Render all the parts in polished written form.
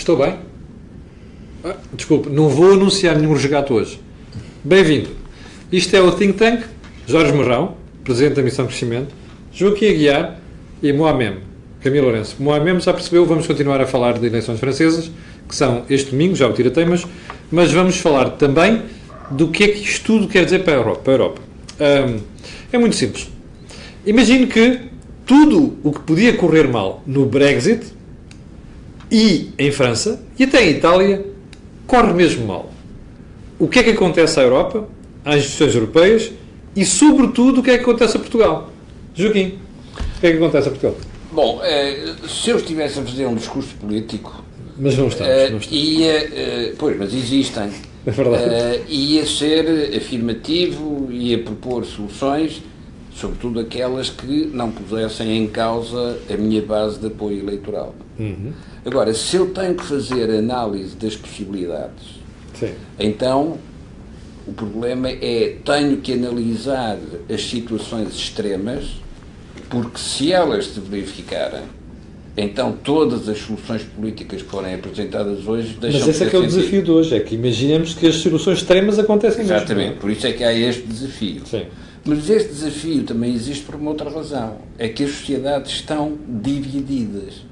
Estou bem? Desculpe, não vou anunciar nenhum resgate hoje. Bem-vindo. Isto é o Think Tank, Jorge Marrão, Presidente da Missão Crescimento, Joaquim Aguiar e Moamem, Camilo Lourenço. Moamem já percebeu, vamos continuar a falar de eleições francesas, que são este domingo, já o tira-temas, mas vamos falar também do que é que isto tudo quer dizer para a Europa. É muito simples. Imagine que tudo o que podia correr mal no Brexit e em França, e até em Itália, corre mesmo mal. O que é que acontece à Europa, às instituições europeias e, sobretudo, o que é que acontece a Portugal? Joaquim, o que é que acontece a Portugal? Bom, se eu estivesse a fazer um discurso político... Mas não estamos. Pois, mas existem. É verdade. Ia ser afirmativo, ia propor soluções, sobretudo aquelas que não pusessem em causa a minha base de apoio eleitoral. Uhum. Agora, se eu tenho que fazer análise das possibilidades, Sim. então o problema é tenho que analisar as situações extremas, porque se elas se verificarem, então todas as soluções políticas que forem apresentadas hoje deixam de ter sentido. Mas esse é que é o desafio de hoje, é que imaginemos que as soluções extremas acontecem mesmo. Exatamente, por isso é que há este desafio. Sim. Mas este desafio também existe por uma outra razão, é que as sociedades estão divididas.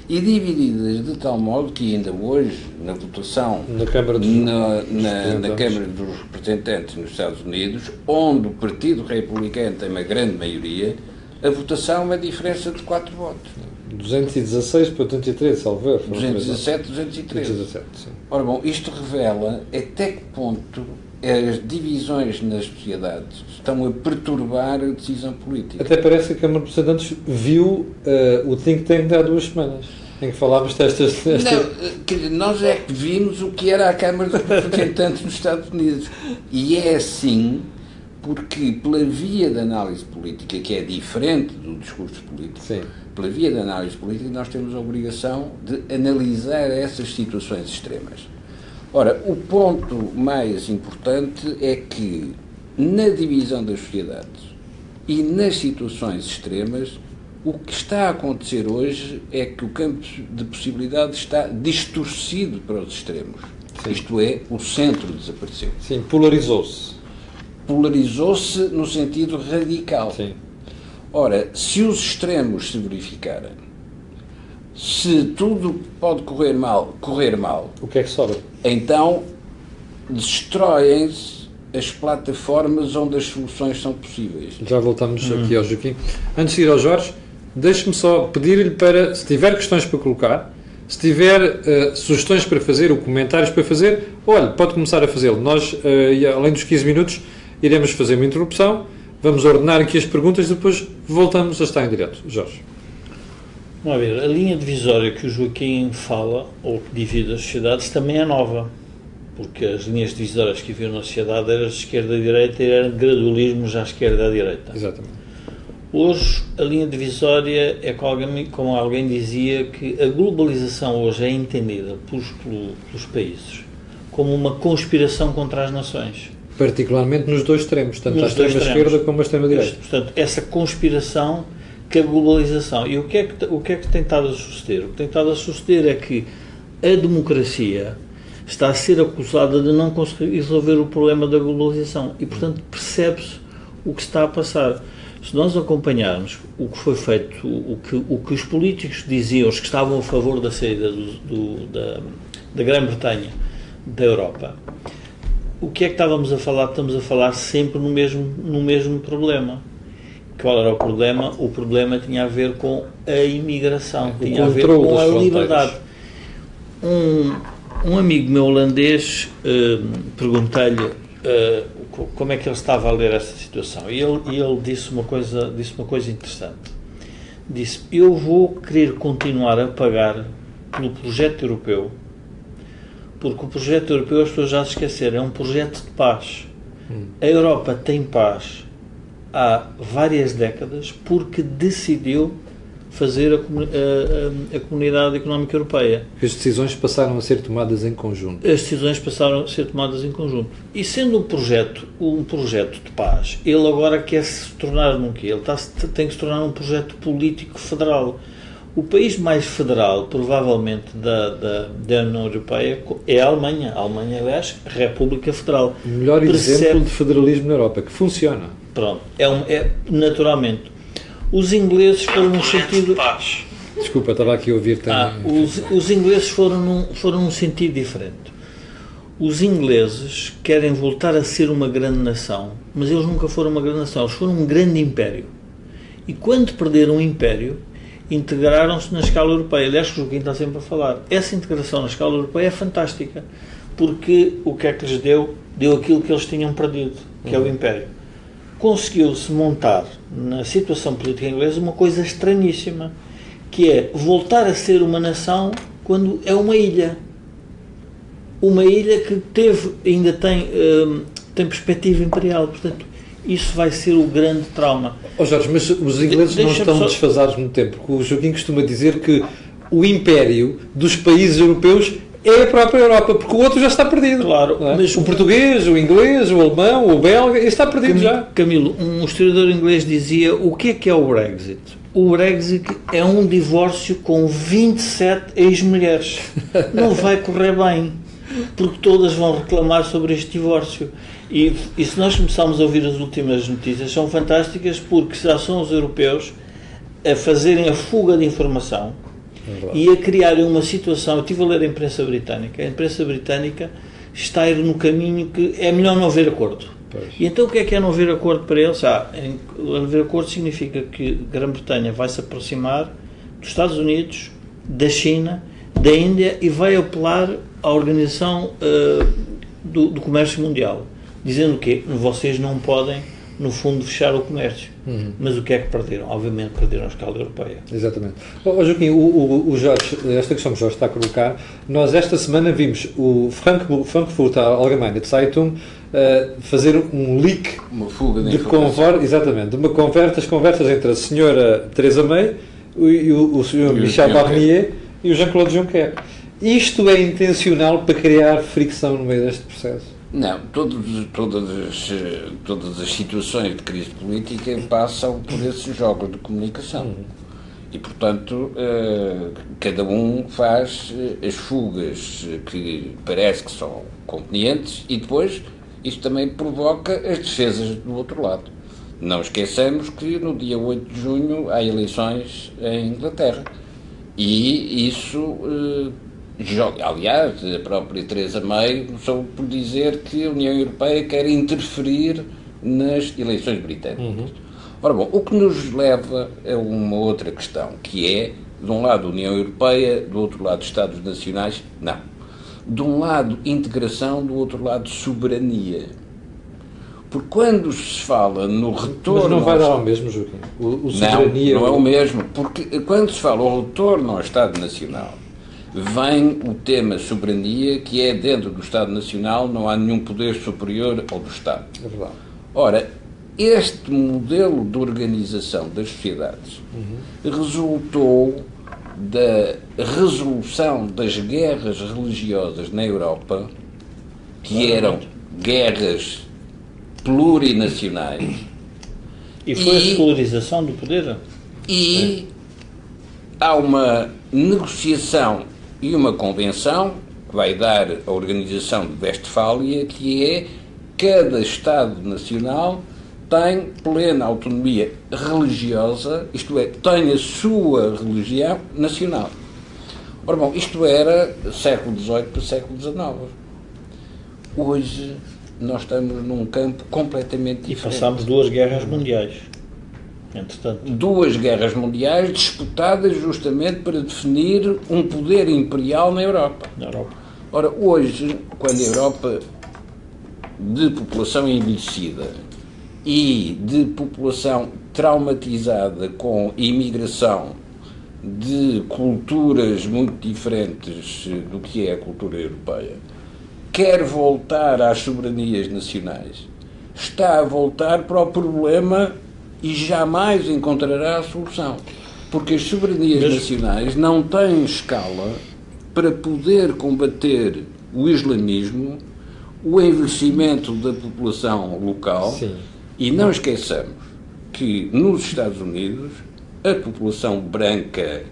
E divididas de tal modo que ainda hoje, na votação na Câmara dos Representantes nos Estados Unidos, onde o Partido Republicano tem uma grande maioria, a votação é uma diferença de 4 votos. 216 para 83, salvo erro. 217, 213. 217, sim. Ora bom, isto revela até que ponto as divisões nas sociedades estão a perturbar a decisão política. Até parece que a Câmara de Representantes viu o Think Tank de há 2 semanas, em que falávamos destas... Não, quer dizer, nós é que vimos o que era a Câmara dos Representantes nos Estados Unidos. E é assim porque, pela via da análise política, que é diferente do discurso político, Sim. pela via da análise política, nós temos a obrigação de analisar essas situações extremas. Ora, o ponto mais importante é que, na divisão das sociedades e nas situações extremas, o que está a acontecer hoje é que o campo de possibilidades está distorcido para os extremos. Sim. Isto é, o centro desapareceu. Sim, polarizou-se. Polarizou-se no sentido radical. Sim. Ora, se os extremos se verificarem, se tudo pode correr mal, o que é que sobra? Então destroem-se as plataformas onde as soluções são possíveis. Já voltamos aqui ao Joaquim. Antes de ir ao Jorge, deixe-me só pedir-lhe para, se tiver questões para colocar, se tiver sugestões para fazer ou comentários para fazer, olha, pode começar a fazê-lo. Nós, além dos 15 minutos, iremos fazer uma interrupção, vamos ordenar aqui as perguntas e depois voltamos a estar em direto. Jorge. Vamos ver, a linha divisória que o Joaquim fala, ou que divide as sociedades, também é nova, porque as linhas divisórias que haviam na sociedade eram de esquerda a direita e eram gradualismos à esquerda à direita. Exatamente. Hoje, a linha divisória é como alguém dizia, que a globalização hoje é entendida pelos países como uma conspiração contra as nações. Particularmente nos 2 extremos, tanto a extrema-esquerda como a extrema-direita. Portanto, essa conspiração que a globalização. E o que é que tem estado a suceder? O que tem estado a suceder é que a democracia está a ser acusada de não conseguir resolver o problema da globalização e, portanto, percebe-se o que está a passar. Se nós acompanharmos o que foi feito, o que os políticos diziam, os que estavam a favor da saída da Grã-Bretanha da Europa, o que é que estávamos a falar? Estamos a falar sempre no mesmo problema. Qual era o problema? O problema tinha a ver com a imigração, tinha a ver com a liberdade. Um amigo meu holandês, perguntei-lhe como é que ele estava a ler essa situação. E ele disse uma coisa interessante. Disse, eu vou querer continuar a pagar pelo projeto europeu, porque o projeto europeu, as pessoas já se esqueceram, é um projeto de paz. A Europa tem paz há várias décadas porque decidiu fazer a Comunidade Económica Europeia. As decisões passaram a ser tomadas em conjunto. As decisões passaram a ser tomadas em conjunto. E sendo um projeto de paz, ele agora quer se tornar num quê? Ele tem que se tornar um projeto político federal. O país mais federal, provavelmente, da União Europeia é a Alemanha. A Alemanha, aliás, República Federal. O melhor exemplo de federalismo na Europa, que funciona. Pronto. Naturalmente. Os ingleses foram num sentido... Desculpa, estava aqui a ouvir também. Os ingleses foram num sentido diferente. Os ingleses querem voltar a ser uma grande nação, mas eles nunca foram uma grande nação. Eles foram um grande império. E quando perderam o império, integraram-se na escala europeia. Aliás, o Joaquim está sempre a falar. Essa integração na escala europeia é fantástica, porque o que é que lhes deu? Deu aquilo que eles tinham perdido, que é o império. Conseguiu-se montar, na situação política inglesa, uma coisa estranhíssima, que é voltar a ser uma nação quando é uma ilha. Uma ilha que ainda tem perspectiva imperial. Portanto, isso vai ser o grande trauma. Jorge, mas os ingleses não estão desfasados no tempo, porque o Joaquim costuma dizer que o império dos países europeus é a própria Europa, porque o outro já está perdido. Claro, é? Mas o português, o inglês, o alemão, o belga, está perdido já. Camilo, um historiador inglês dizia: o que é o Brexit? O Brexit é um divórcio com 27 ex-mulheres. Não vai correr bem, porque todas vão reclamar sobre este divórcio. E se nós começarmos a ouvir as últimas notícias, são fantásticas, porque já são os europeus a fazerem a fuga de informação e a criarem uma situação. Eu estive a ler a imprensa britânica está a ir no caminho que é melhor não haver acordo. Pois. E então o que é não haver acordo para eles? Haver acordo significa que a Grã-Bretanha vai se aproximar dos Estados Unidos, da China, da Índia, e vai apelar à Organização do Comércio Mundial, dizendo que vocês não podem, no fundo, fechar o comércio. Mas o que é que perderam? Obviamente perderam a escala europeia. Exatamente. Joaquim, o Jorge, esta questão que o Jorge está a colocar, nós esta semana vimos o Frankfurter Allgemeine Zeitung fazer um leak, uma fuga de exatamente, das conversas entre a senhora Theresa May e o senhor Michel Barnier e o Jean-Claude Juncker. Isto é intencional para criar fricção no meio deste processo? Não, todas as situações de crise política passam por esses jogos de comunicação. E, portanto, cada um faz as fugas que parece que são convenientes e depois isso também provoca as defesas do outro lado. Não esqueçamos que no dia 8 de junho há eleições em Inglaterra e isso... aliás, a própria Theresa May começou por dizer que a União Europeia quer interferir nas eleições britânicas. Ora bom, o que nos leva a uma outra questão, que é, de um lado, a União Europeia, do outro lado, Estados Nacionais, não. De um lado, integração, do outro lado, soberania. Porque quando se fala no retorno... Mas não vai dar ao mesmo, Joaquim? O soberania... Não é o mesmo, porque quando se fala o retorno ao Estado Nacional, vem o tema soberania, que é dentro do Estado Nacional não há nenhum poder superior ao do Estado. É verdade. Ora, este modelo de organização das sociedades resultou da resolução das guerras religiosas na Europa, que eram guerras plurinacionais. E foi a secularização do poder? E há uma negociação e uma convenção que vai dar a Organização de Westfália, que é cada Estado Nacional tem plena autonomia religiosa, isto é, tem a sua religião nacional. Ora bom, isto era século XVIII para século XIX. Hoje nós estamos num campo completamente diferente. E passámos 2 guerras mundiais. Entretanto. 2 guerras mundiais disputadas justamente para definir um poder imperial na Europa. Ora, hoje, quando a Europa de população envelhecida e de população traumatizada com imigração de culturas muito diferentes do que é a cultura europeia, quer voltar às soberanias nacionais, está a voltar para o problema e jamais encontrará a solução. Porque as soberanias nacionais não têm escala para poder combater o islamismo, o envelhecimento da população local. Sim. E não esqueçamos que nos Estados Unidos a população branca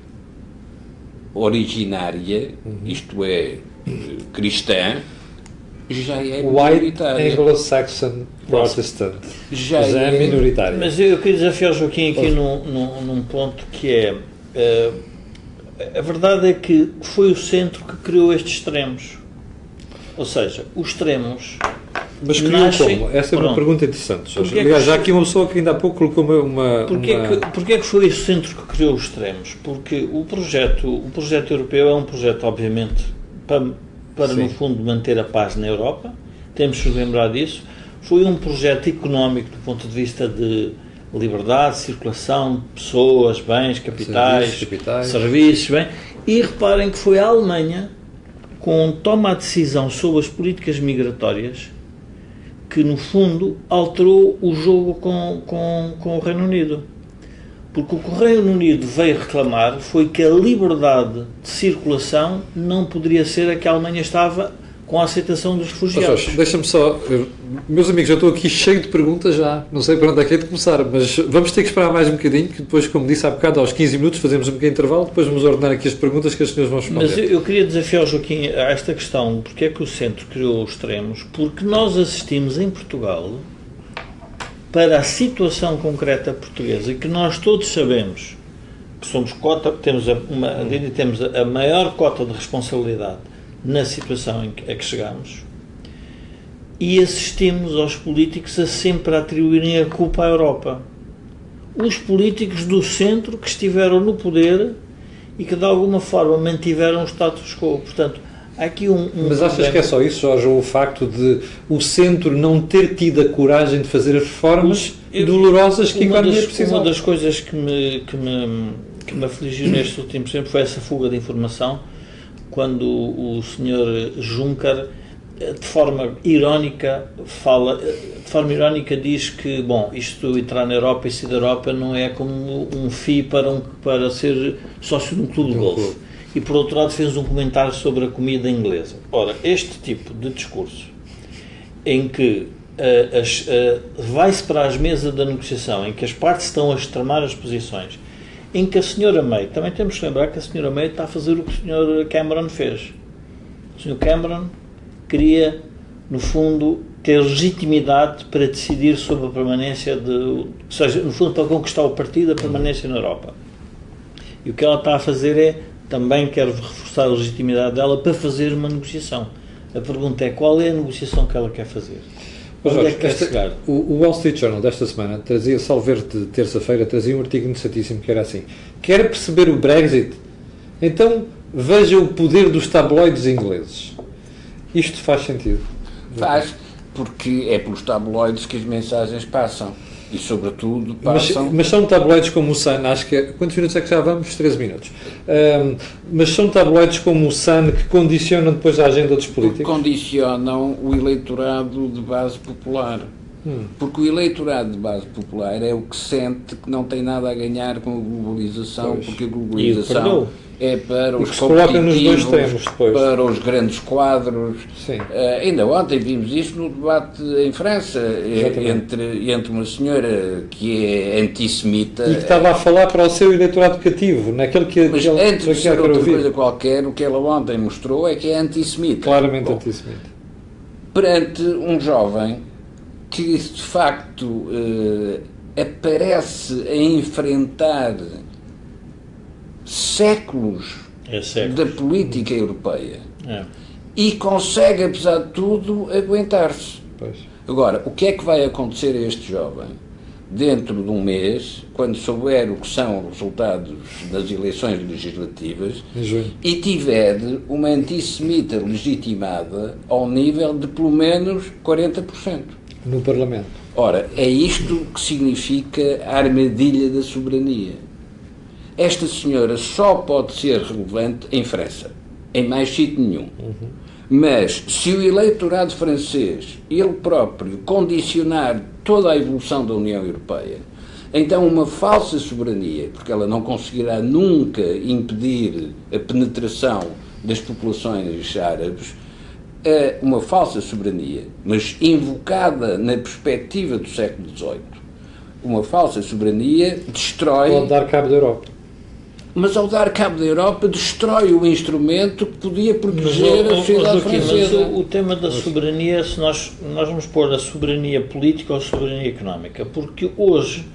originária, isto é, cristã, já é White minoritária. Anglo-Saxon Protestant. Já é minoritária. Mas eu queria desafiar o Joaquim aqui num ponto que é... a verdade é que foi o centro que criou estes extremos. Ou seja, os extremos... Mas criou como? Essa é uma pergunta interessante. Aliás, já aqui uma pessoa que ainda há pouco colocou uma... Porquê é que foi o centro que criou os extremos? Porque o projeto europeu é um projeto, obviamente, para no fundo, manter a paz na Europa. Temos que nos lembrar disso. Foi um projeto económico do ponto de vista de liberdade, circulação de pessoas, bens, capitais, serviços, bem. E reparem que foi a Alemanha, com toma a decisão sobre as políticas migratórias, que no fundo alterou o jogo com o Reino Unido. Porque o que o Reino Unido veio reclamar foi que a liberdade de circulação não poderia ser a que a Alemanha estava com a aceitação dos refugiados. Deixa-me só... Meus amigos, já estou aqui cheio de perguntas já. Não sei para onde é que é de começar, mas vamos ter que esperar mais um bocadinho, que depois, como disse há bocado, aos 15 minutos fazemos um pequeno intervalo, depois vamos ordenar aqui as perguntas que as senhoras vão responder. Mas eu queria desafiar o Joaquim a esta questão, porque é que o centro criou os extremos, porque nós assistimos em Portugal para a situação concreta portuguesa, e que nós todos sabemos que somos temos a maior cota de responsabilidade na situação a que chegamos, e assistimos aos políticos a sempre atribuírem a culpa à Europa. Os políticos do centro que estiveram no poder e que de alguma forma mantiveram o status quo. Portanto, há aqui Mas achas que é só isso, Jorge, ou o facto de o centro não ter tido a coragem de fazer as reformas dolorosas que a economia precisava? Uma das coisas que me afligiu nestes últimos tempos foi essa fuga de informação, quando o Sr. Juncker, de forma irónica diz que, bom, isto entrar na Europa e sair da Europa não é como um FII para ser sócio de um clube de golfe. E, por outro lado, fez um comentário sobre a comida inglesa. Ora, este tipo de discurso, em que vai-se para as mesas da negociação, em que as partes estão a extremar as posições, em que a senhora May, também temos que lembrar que a senhora May está a fazer o que o senhor Cameron fez. O senhor Cameron queria, no fundo, ter legitimidade para decidir sobre a permanência ou seja, no fundo, para conquistar o partido, a permanência na Europa. E o que ela está a fazer é, também quer reforçar a legitimidade dela para fazer uma negociação. A pergunta é, qual é a negociação que ela quer fazer? Onde é que quer chegar? O Wall Street Journal desta semana trazia, salvo ver de terça-feira, trazia um artigo interessantíssimo que era assim: quer perceber o Brexit? Então veja o poder dos tabloides ingleses. Isto faz sentido? Faz, porque é pelos tabloides que as mensagens passam. E, sobretudo, passam... Mas são tabloides como o Sun, acho que... Quantos minutos é que já vamos? 13 minutos. Mas são tabloides como o Sun que condicionam depois a agenda dos políticos? Condicionam o eleitorado de base popular. Porque o eleitorado de base popular é o que sente que não tem nada a ganhar com a globalização, porque a globalização é para os competitivos, para os grandes quadros. Ainda ontem vimos isto no debate em França, entre uma senhora que é antissemita... E que estava a falar para o seu eleitorado cativo, naquele que... Mas antes de ser outra coisa qualquer, o que ela ontem mostrou é que é antissemita. Claramente antissemita. Perante um jovem que, de facto, aparece a enfrentar séculos da política europeia e consegue, apesar de tudo, aguentar-se. Agora, o que é que vai acontecer a este jovem dentro de um mês, quando souber o que são os resultados das eleições legislativas e tiver uma antissemita legitimada ao nível de pelo menos 40%? No Parlamento. Ora, é isto que significa a armadilha da soberania. Esta senhora só pode ser relevante em França, em mais sítio nenhum. Mas, se o eleitorado francês, ele próprio, condicionar toda a evolução da União Europeia, então uma falsa soberania, porque ela não conseguirá nunca impedir a penetração das populações árabes, uma falsa soberania, mas invocada na perspectiva do século XVIII, uma falsa soberania destrói... Pode dar cabo da Europa. Mas ao dar cabo da Europa destrói o instrumento que podia proteger a sociedade francesa. Mas o tema da soberania, se nós vamos pôr a soberania política ou a soberania económica, porque hoje,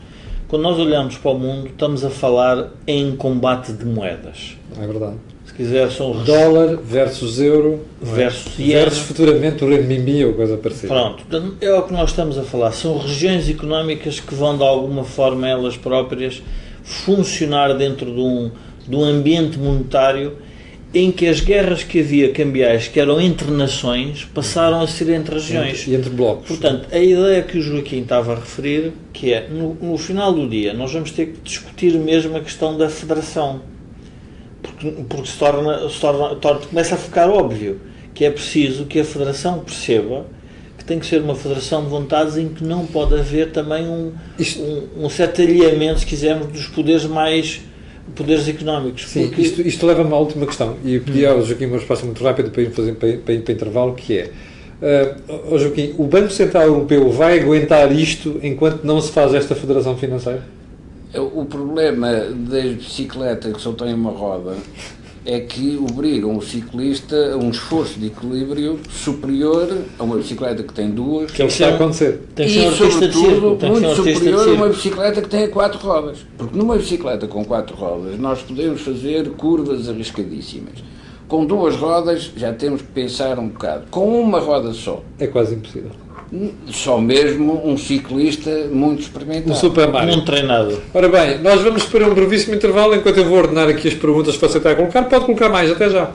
quando nós olhamos para o mundo, estamos a falar em combate de moedas. É verdade. Se quiser, são dólar versus euro versus versus futuramente o renminbi ou coisa parecida. Pronto, é o que nós estamos a falar. São regiões económicas que vão, de alguma forma, elas próprias, funcionar dentro de um ambiente monetário em que as guerras que havia cambiais, que eram entre nações, passaram a ser entre regiões. E entre blocos. Portanto, a ideia que o Joaquim estava a referir, que é, no final do dia, nós vamos ter que discutir mesmo a questão da federação. Porque começa a ficar óbvio que é preciso que a federação perceba que tem que ser uma federação de vontades em que não pode haver também um certo alinhamento, se quisermos, dos poderes económicos. Sim, porque... isto leva-me à última questão, e eu pedi ao Joaquim uma resposta muito rápida para ir para intervalo, que é, Joaquim, o Banco Central Europeu vai aguentar isto enquanto não se faz esta federação financeira? O problema das bicicletas que só têm uma roda é que obrigam o ciclista a um esforço de equilíbrio superior a uma bicicleta que tem duas. Que é o que está a acontecer. E, sobretudo, muito superior a uma bicicleta que tem 4 rodas. Porque numa bicicleta com 4 rodas nós podemos fazer curvas arriscadíssimas. Com 2 rodas já temos que pensar um bocado. Com uma roda só. É quase impossível. Só mesmo um ciclista muito experimentado. Um Super Mario. Um treinado. Ora bem, nós vamos para um brevíssimo intervalo enquanto eu vou ordenar aqui as perguntas que você está a colocar. Pode colocar mais, até já.